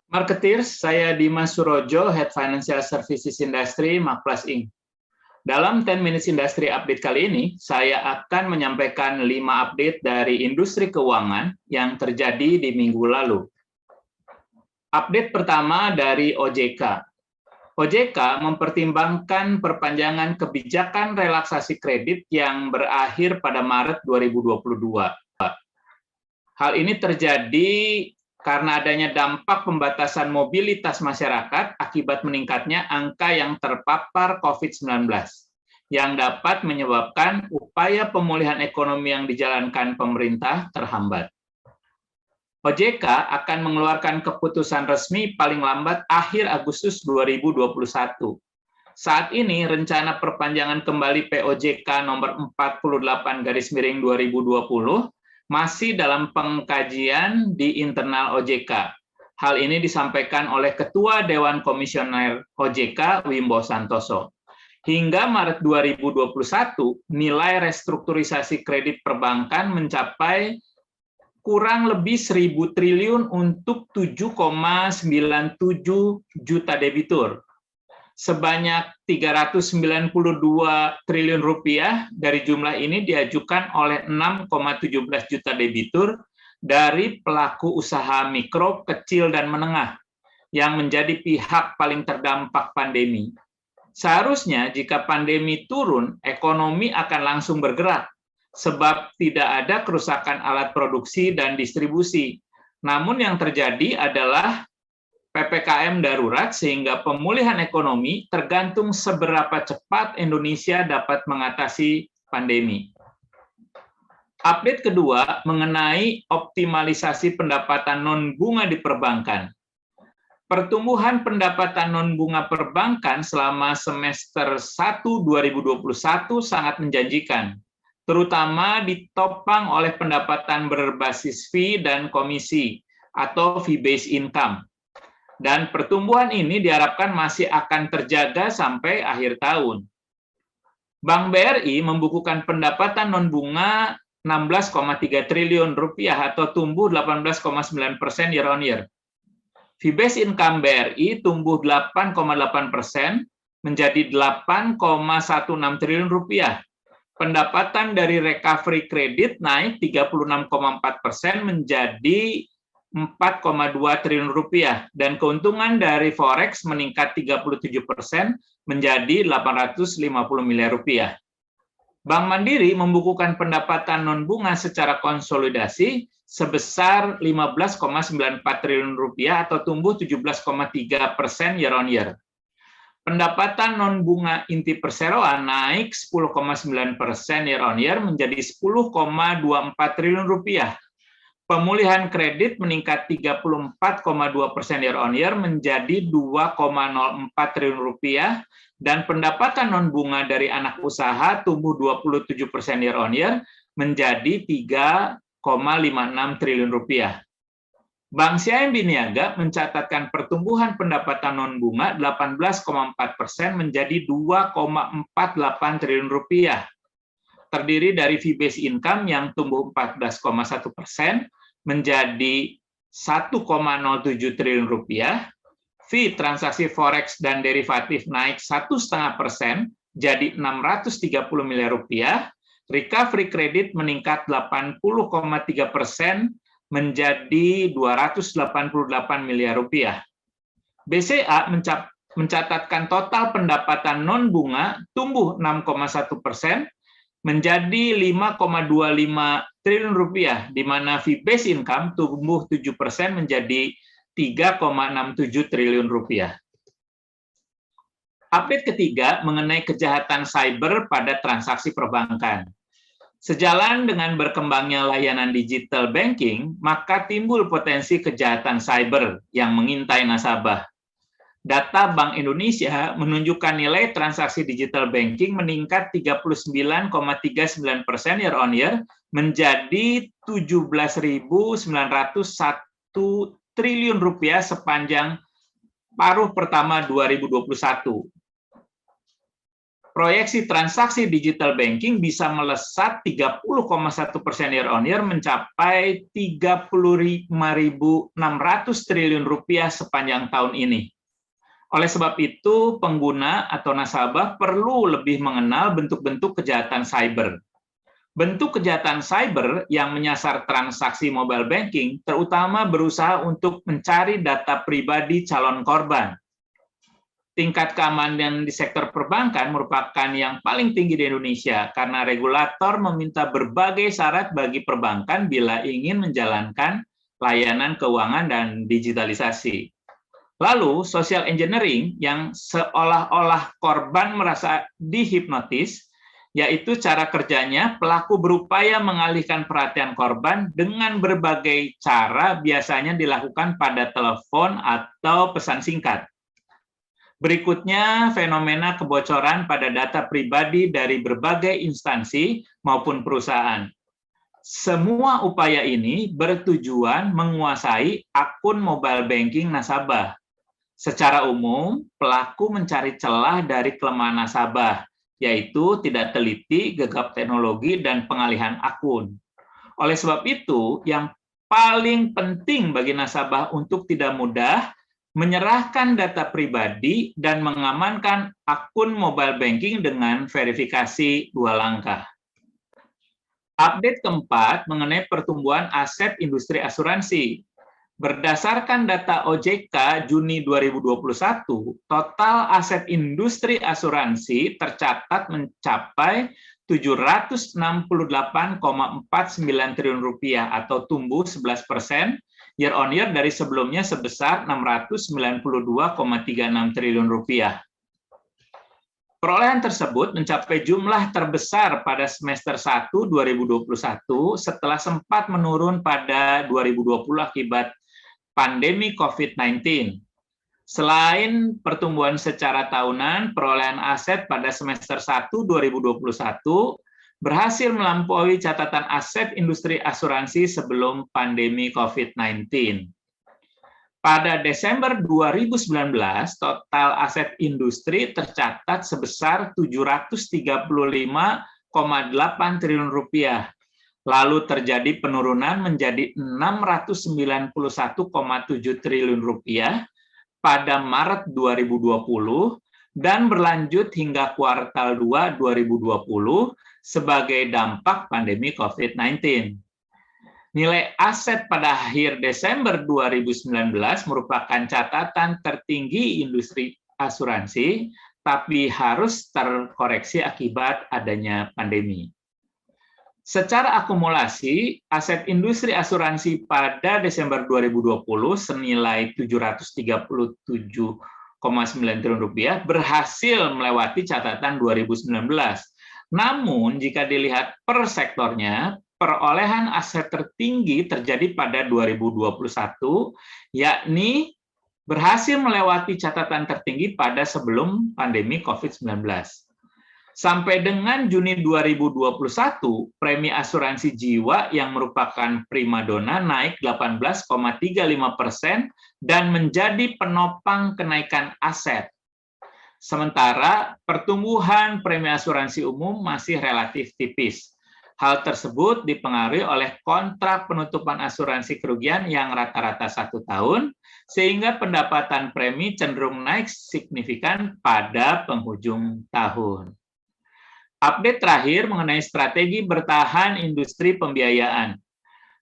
Marketeers, saya Dimas Surojo, Head Financial Services Industry, Makplas Inc. Dalam 10 Minutes Industry Update kali ini, saya akan menyampaikan 5 update dari industri keuangan yang terjadi di minggu lalu. Update pertama dari OJK. OJK mempertimbangkan perpanjangan kebijakan relaksasi kredit yang berakhir pada Maret 2022. Hal ini terjadi karena adanya dampak pembatasan mobilitas masyarakat akibat meningkatnya angka yang terpapar COVID-19, yang dapat menyebabkan upaya pemulihan ekonomi yang dijalankan pemerintah terhambat. OJK akan mengeluarkan keputusan resmi paling lambat akhir Agustus 2021. Saat ini, rencana perpanjangan kembali POJK nomor 48/2020 masih dalam pengkajian di internal OJK. Hal ini disampaikan oleh Ketua Dewan Komisioner OJK, Wimbo Santoso. Hingga Maret 2021, nilai restrukturisasi kredit perbankan mencapai kurang lebih 1.000 triliun untuk 7,97 juta debitur. Sebanyak 392 triliun rupiah dari jumlah ini diajukan oleh 6,17 juta debitur dari pelaku usaha mikro, kecil, dan menengah yang menjadi pihak paling terdampak pandemi. Seharusnya jika pandemi turun, ekonomi akan langsung bergerak, sebab tidak ada kerusakan alat produksi dan distribusi. Namun yang terjadi adalah PPKM darurat sehingga pemulihan ekonomi tergantung seberapa cepat Indonesia dapat mengatasi pandemi. Update kedua mengenai optimalisasi pendapatan non-bunga di perbankan. Pertumbuhan pendapatan non-bunga perbankan selama semester 1 2021 sangat menjanjikan, terutama ditopang oleh pendapatan berbasis fee dan komisi atau fee-based income. Dan pertumbuhan ini diharapkan masih akan terjaga sampai akhir tahun. Bank BRI membukukan pendapatan non-bunga 16,3 triliun rupiah atau tumbuh 18,9% year on year. Fee-based income BRI tumbuh 8,8% menjadi 8,16 triliun rupiah. Pendapatan dari recovery kredit naik 36,4% menjadi 4,2 triliun rupiah dan keuntungan dari forex meningkat 37% menjadi 850 miliar rupiah. Bank Mandiri membukukan pendapatan non-bunga secara konsolidasi sebesar 15,94 triliun rupiah atau tumbuh 17,3% year on year. Pendapatan non-bunga inti perseroan naik 10,9% year on year menjadi 10,24 triliun rupiah. Pemulihan kredit meningkat 34,2% year on year menjadi 2,04 triliun rupiah dan pendapatan non bunga dari anak usaha tumbuh 27% year on year menjadi 3,56 triliun rupiah. Bank CIMB Niaga mencatatkan pertumbuhan pendapatan non bunga 18,4% menjadi 2,48 triliun rupiah. Terdiri dari fee-based income yang tumbuh 14,1% menjadi 1,07 triliun rupiah, fee transaksi forex dan derivatif naik 1,5% jadi 630 miliar rupiah, recovery kredit meningkat 80,3% menjadi 288 miliar rupiah. BCA mencatatkan total pendapatan non bunga tumbuh 6,1% menjadi 5,25 triliun rupiah, di mana fee-based income tumbuh 7% menjadi 3,67 triliun rupiah. Update ketiga mengenai kejahatan cyber pada transaksi perbankan. Sejalan dengan berkembangnya layanan digital banking, maka timbul potensi kejahatan cyber yang mengintai nasabah. Data Bank Indonesia menunjukkan nilai transaksi digital banking meningkat 39,39% year on year menjadi 17.901 triliun rupiah sepanjang paruh pertama 2021. proyeksi transaksi digital banking bisa melesat 30,1% year on year mencapai 35.600 triliun rupiah sepanjang tahun ini. Oleh sebab itu, pengguna atau nasabah perlu lebih mengenal bentuk-bentuk kejahatan cyber. Bentuk kejahatan cyber yang menyasar transaksi mobile banking terutama berusaha untuk mencari data pribadi calon korban. Tingkat keamanan di sektor perbankan merupakan yang paling tinggi di Indonesia karena regulator meminta berbagai syarat bagi perbankan bila ingin menjalankan layanan keuangan dan digitalisasi. Lalu, social engineering yang seolah-olah korban merasa dihipnotis, yaitu cara kerjanya pelaku berupaya mengalihkan perhatian korban dengan berbagai cara biasanya dilakukan pada telepon atau pesan singkat. Berikutnya, fenomena kebocoran pada data pribadi dari berbagai instansi maupun perusahaan. Semua upaya ini bertujuan menguasai akun mobile banking nasabah. Secara umum, pelaku mencari celah dari kelemahan nasabah, yaitu tidak teliti, gegap teknologi, dan pengalihan akun. Oleh sebab itu, yang paling penting bagi nasabah untuk tidak mudah menyerahkan data pribadi dan mengamankan akun mobile banking dengan verifikasi 2 langkah. Update keempat mengenai pertumbuhan aset industri asuransi. Berdasarkan data OJK Juni 2021, total aset industri asuransi tercatat mencapai 768,49 triliun rupiah atau tumbuh 11% year on year dari sebelumnya sebesar 692,36 triliun rupiah. Perolehan tersebut mencapai jumlah terbesar pada semester 1 2021 setelah sempat menurun pada 2020 akibat pandemi COVID-19. Selain pertumbuhan secara tahunan, perolehan aset pada semester 1 2021 berhasil melampaui catatan aset industri asuransi sebelum pandemi COVID-19. Pada Desember 2019, total aset industri tercatat sebesar 735,8 triliun rupiah. Lalu terjadi penurunan menjadi 691,7 triliun rupiah pada Maret 2020 dan berlanjut hingga kuartal 2 2020 sebagai dampak pandemi COVID-19. Nilai aset pada akhir Desember 2019 merupakan catatan tertinggi industri asuransi, tapi harus terkoreksi akibat adanya pandemi. Secara akumulasi, aset industri asuransi pada Desember 2020 senilai 737,9 triliun rupiah berhasil melewati catatan 2019. Namun, jika dilihat per sektornya, perolehan aset tertinggi terjadi pada 2021, yakni berhasil melewati catatan tertinggi pada sebelum pandemi COVID-19. Sampai dengan Juni 2021, premi asuransi jiwa yang merupakan primadona naik 18,35% dan menjadi penopang kenaikan aset. Sementara pertumbuhan premi asuransi umum masih relatif tipis. Hal tersebut dipengaruhi oleh kontrak penutupan asuransi kerugian yang rata-rata 1 tahun, sehingga pendapatan premi cenderung naik signifikan pada penghujung tahun. Update terakhir mengenai strategi bertahan industri pembiayaan.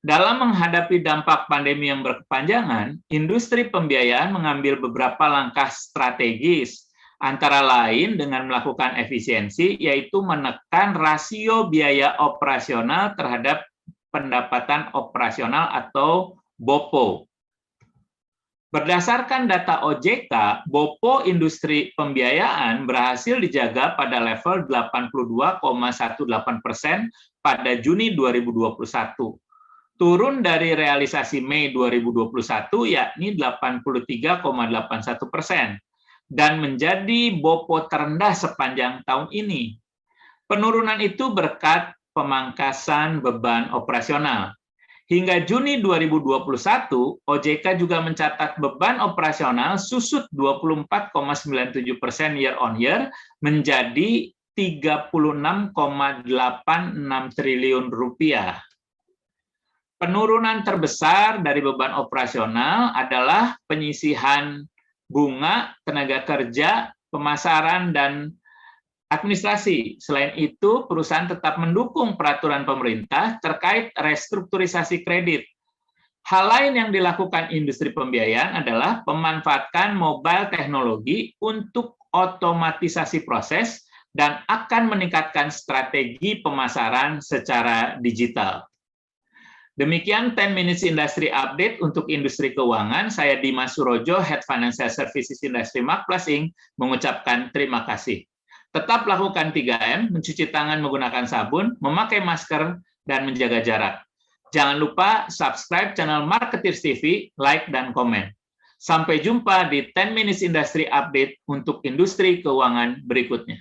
Dalam menghadapi dampak pandemi yang berkepanjangan, industri pembiayaan mengambil beberapa langkah strategis, antara lain dengan melakukan efisiensi, yaitu menekan rasio biaya operasional terhadap pendapatan operasional atau BOPO. Berdasarkan data OJK, BOPO industri pembiayaan berhasil dijaga pada level 82,18% pada Juni 2021. Turun dari realisasi Mei 2021 yakni 83,81%. Dan menjadi BOPO terendah sepanjang tahun ini. Penurunan itu berkat pemangkasan beban operasional. Hingga Juni 2021, OJK juga mencatat beban operasional susut 24,97% year on year menjadi 36,86 triliun rupiah. Penurunan terbesar dari beban operasional adalah penyisihan bunga, tenaga kerja, pemasaran, dan administrasi. Selain itu, perusahaan tetap mendukung peraturan pemerintah terkait restrukturisasi kredit. Hal lain yang dilakukan industri pembiayaan adalah memanfaatkan mobile teknologi untuk otomatisasi proses dan akan meningkatkan strategi pemasaran secara digital. Demikian 10 Minutes Industry Update untuk industri keuangan. Saya Dimas Surojo, Head Financial Services Industry Marketplace Inc., mengucapkan terima kasih. Tetap lakukan 3M, mencuci tangan menggunakan sabun, memakai masker, dan menjaga jarak. Jangan lupa subscribe channel Marketeers TV, like, dan komen. Sampai jumpa di 10 Minutes Industry Update untuk industri keuangan berikutnya.